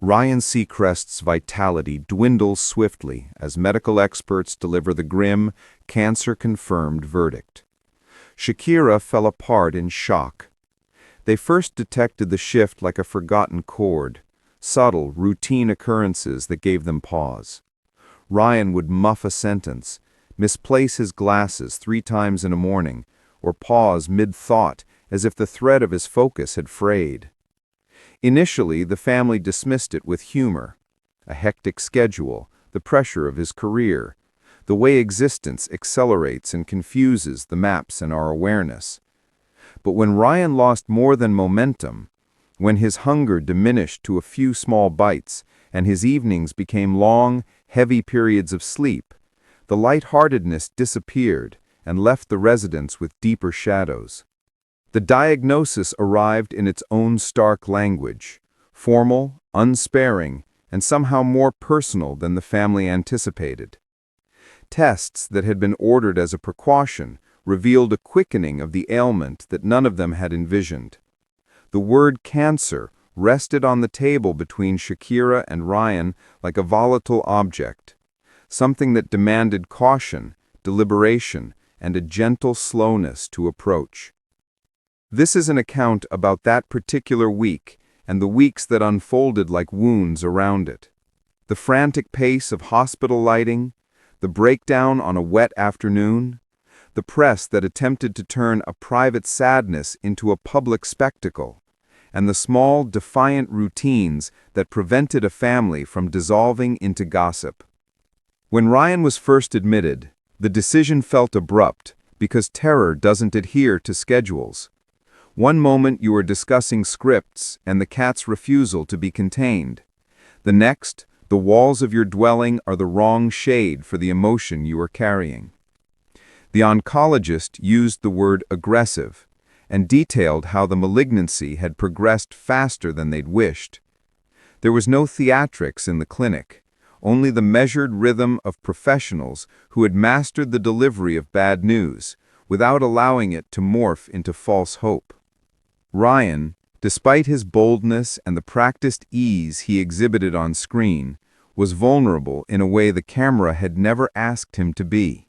Ryan Seacrest's vitality dwindles swiftly as medical experts deliver the grim, cancer-confirmed verdict. Shakira fell apart in shock. They first detected the shift like a forgotten chord, subtle, routine occurrences that gave them pause. Ryan would muff a sentence, misplace his glasses 3 times in a morning, or pause mid-thought as if the thread of his focus had frayed. Initially, the family dismissed it with humor. A hectic schedule, the pressure of his career, the way existence accelerates and confuses the maps in our awareness. But when Ryan lost more than momentum, when his hunger diminished to a few small bites and his evenings became long, heavy periods of sleep, the lightheartedness disappeared and left the residence with deeper shadows. The diagnosis arrived in its own stark language, formal, unsparing, and somehow more personal than the family anticipated. Tests that had been ordered as a precaution revealed a quickening of the ailment that none of them had envisioned. The word cancer rested on the table between Shakira and Ryan like a volatile object, something that demanded caution, deliberation, and a gentle slowness to approach. This is an account about that particular week and the weeks that unfolded like wounds around it. The frantic pace of hospital lighting, the breakdown on a wet afternoon, the press that attempted to turn a private sadness into a public spectacle, and the small, defiant routines that prevented a family from dissolving into gossip. When Ryan was first admitted, the decision felt abrupt because terror doesn't adhere to schedules. One moment you are discussing scripts and the cat's refusal to be contained. The next, the walls of your dwelling are the wrong shade for the emotion you are carrying. The oncologist used the word aggressive and detailed how the malignancy had progressed faster than they'd wished. There was no theatrics in the clinic, only the measured rhythm of professionals who had mastered the delivery of bad news without allowing it to morph into false hope. Ryan, despite his boldness and the practiced ease he exhibited on screen, was vulnerable in a way the camera had never asked him to be.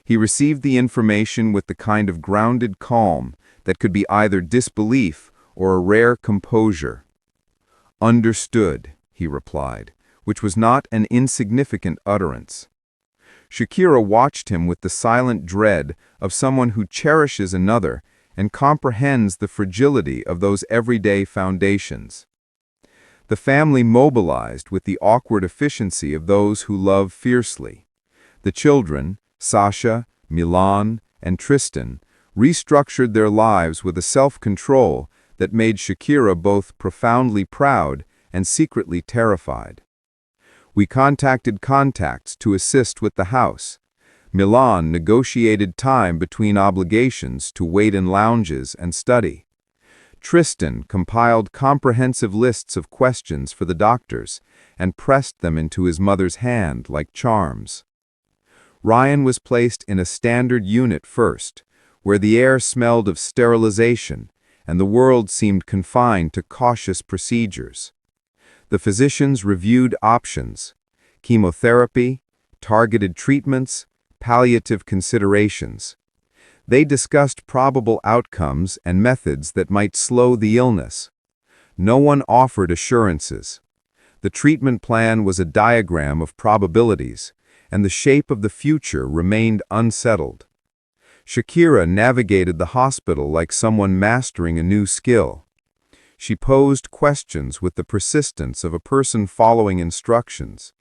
He received the information with the kind of grounded calm that could be either disbelief or a rare composure. "Understood," he replied, which was not an insignificant utterance. Shakira watched him with the silent dread of someone who cherishes another and comprehends the fragility of those everyday foundations. The family mobilized with the awkward efficiency of those who love fiercely. The children, Sasha, Milan, and Tristan, restructured their lives with a self-control that made Shakira both profoundly proud and secretly terrified. We contacted contacts to assist with the house. Milan negotiated time between obligations to wait in lounges and study. Tristan compiled comprehensive lists of questions for the doctors and pressed them into his mother's hand like charms. Ryan was placed in a standard unit first, where the air smelled of sterilization and the world seemed confined to cautious procedures. The physicians reviewed options: chemotherapy, targeted treatments, palliative considerations. They discussed probable outcomes and methods that might slow the illness. No one offered assurances. The treatment plan was a diagram of probabilities, and the shape of the future remained unsettled. Shakira navigated the hospital like someone mastering a new skill. She posed questions with the persistence of a person following instructions.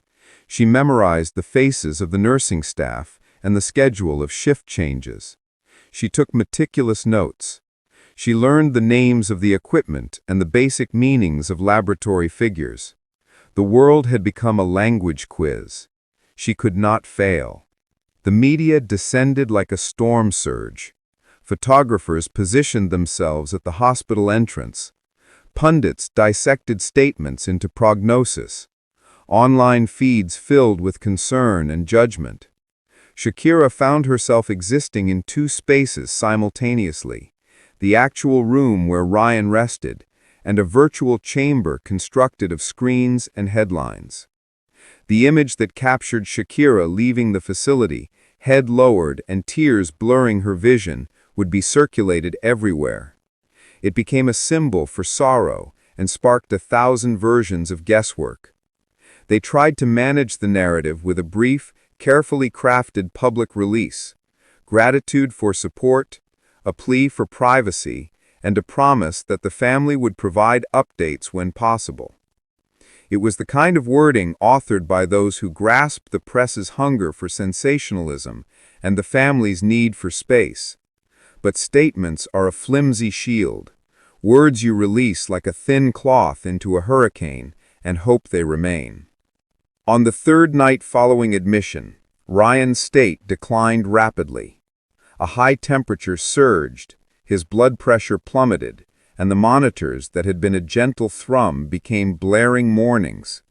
She memorized the faces of the nursing staff and the schedule of shift changes. She took meticulous notes. She learned the names of the equipment and the basic meanings of laboratory figures. The world had become a language quiz. She could not fail. The media descended like a storm surge. Photographers positioned themselves at the hospital entrance. Pundits dissected statements into prognosis. Online feeds filled with concern and judgment. Shakira found herself existing in 2 spaces simultaneously: the actual room where Ryan rested, and a virtual chamber constructed of screens and headlines. The image that captured Shakira leaving the facility, head lowered and tears blurring her vision, would be circulated everywhere. It became a symbol for sorrow and sparked 1,000 versions of guesswork. They tried to manage the narrative with a brief, carefully crafted public release, gratitude for support, a plea for privacy, and a promise that the family would provide updates when possible. It was the kind of wording authored by those who grasp the press's hunger for sensationalism and the family's need for space. But statements are a flimsy shield, words you release like a thin cloth into a hurricane and hope they remain. On the third night following admission, Ryan's state declined rapidly. A high temperature surged, his blood pressure plummeted, and the monitors that had been a gentle thrum became blaring warnings.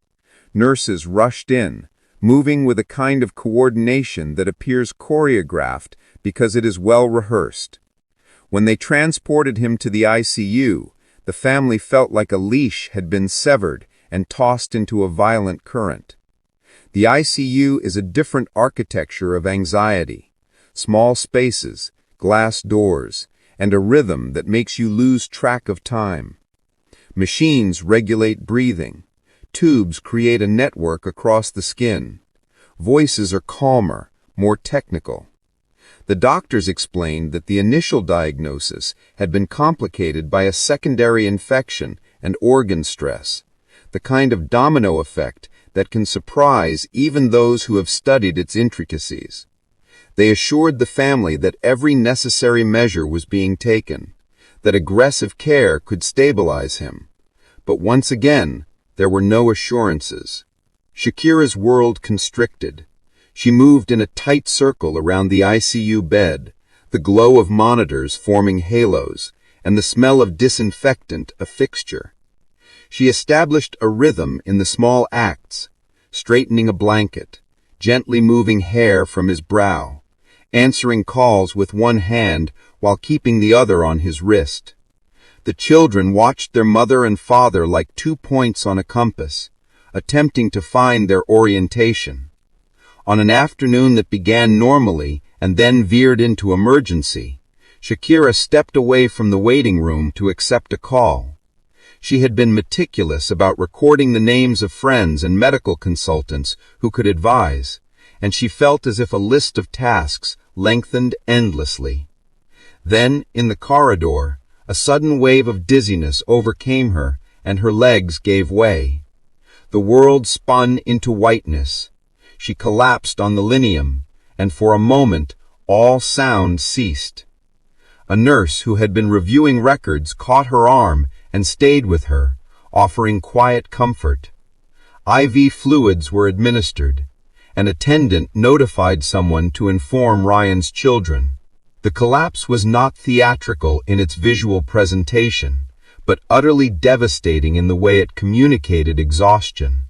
Nurses rushed in, moving with a kind of coordination that appears choreographed because it is well rehearsed. When they transported him to the ICU, the family felt like a leash had been severed and tossed into a violent current. The ICU is a different architecture of anxiety. Small spaces, glass doors, and a rhythm that makes you lose track of time. Machines regulate breathing. Tubes create a network across the skin. Voices are calmer, more technical. The doctors explained that the initial diagnosis had been complicated by a secondary infection and organ stress, the kind of domino effect that can surprise even those who have studied its intricacies. They assured the family that every necessary measure was being taken, that aggressive care could stabilize him. But once again, there were no assurances. Shakira's world constricted. She moved in a tight circle around the ICU bed, the glow of monitors forming halos, and the smell of disinfectant a fixture. She established a rhythm in the small acts, straightening a blanket, gently moving hair from his brow, answering calls with one hand while keeping the other on his wrist. The children watched their mother and father like 2 points on a compass, attempting to find their orientation. On an afternoon that began normally and then veered into emergency, Shakira stepped away from the waiting room to accept a call. She had been meticulous about recording the names of friends and medical consultants who could advise, and she felt as if a list of tasks lengthened endlessly. Then, in the corridor, a sudden wave of dizziness overcame her, and her legs gave way. The world spun into whiteness. She collapsed on the linoleum, and for a moment, all sound ceased. A nurse who had been reviewing records caught her arm and stayed with her, offering quiet comfort. IV fluids were administered. An attendant notified someone to inform Ryan's children. The collapse was not theatrical in its visual presentation, but utterly devastating in the way it communicated exhaustion.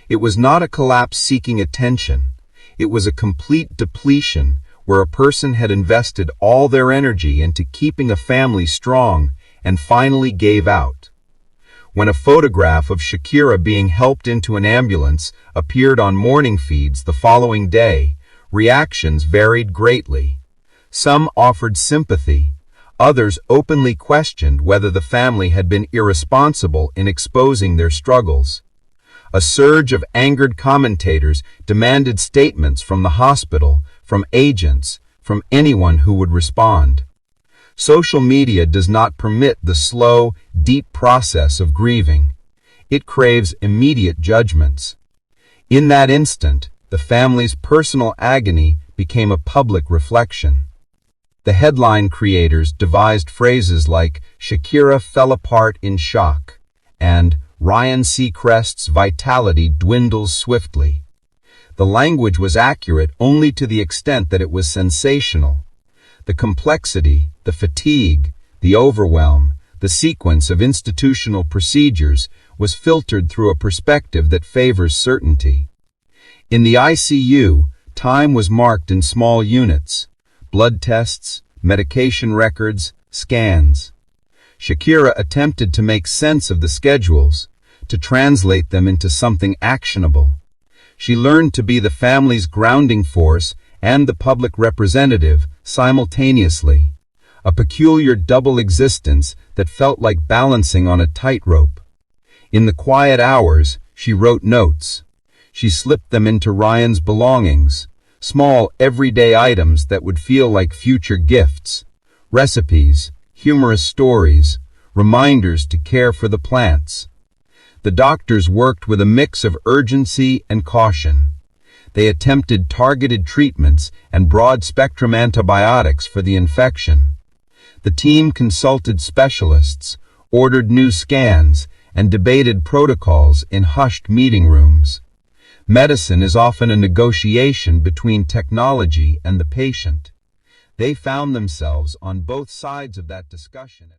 It was not a collapse seeking attention. It was a complete depletion where a person had invested all their energy into keeping a family strong and finally gave out. When a photograph of Shakira being helped into an ambulance appeared on morning feeds the following day, reactions varied greatly. Some offered sympathy. Others openly questioned whether the family had been irresponsible in exposing their struggles. A surge of angered commentators demanded statements from the hospital, from agents, from anyone who would respond. Social media does not permit the slow, deep process of grieving. It craves immediate judgments. In that instant, the family's personal agony became a public reflection. The headline creators devised phrases like "Shakira fell apart in shock" and "Ryan Seacrest's vitality dwindles swiftly." The language was accurate only to the extent that it was sensational. The complexity, the fatigue, the overwhelm, the sequence of institutional procedures was filtered through a perspective that favors certainty. In the ICU, time was marked in small units: blood tests, medication records, scans. Shakira attempted to make sense of the schedules, to translate them into something actionable. She learned to be the family's grounding force and the public representative simultaneously, a peculiar double existence that felt like balancing on a tightrope. In the quiet hours, she wrote notes. She slipped them into Ryan's belongings, small, everyday items that would feel like future gifts, recipes, humorous stories, reminders to care for the plants. The doctors worked with a mix of urgency and caution. They attempted targeted treatments and broad-spectrum antibiotics for the infection. The team consulted specialists, ordered new scans, and debated protocols in hushed meeting rooms. Medicine is often a negotiation between technology and the patient. They found themselves on both sides of that discussion.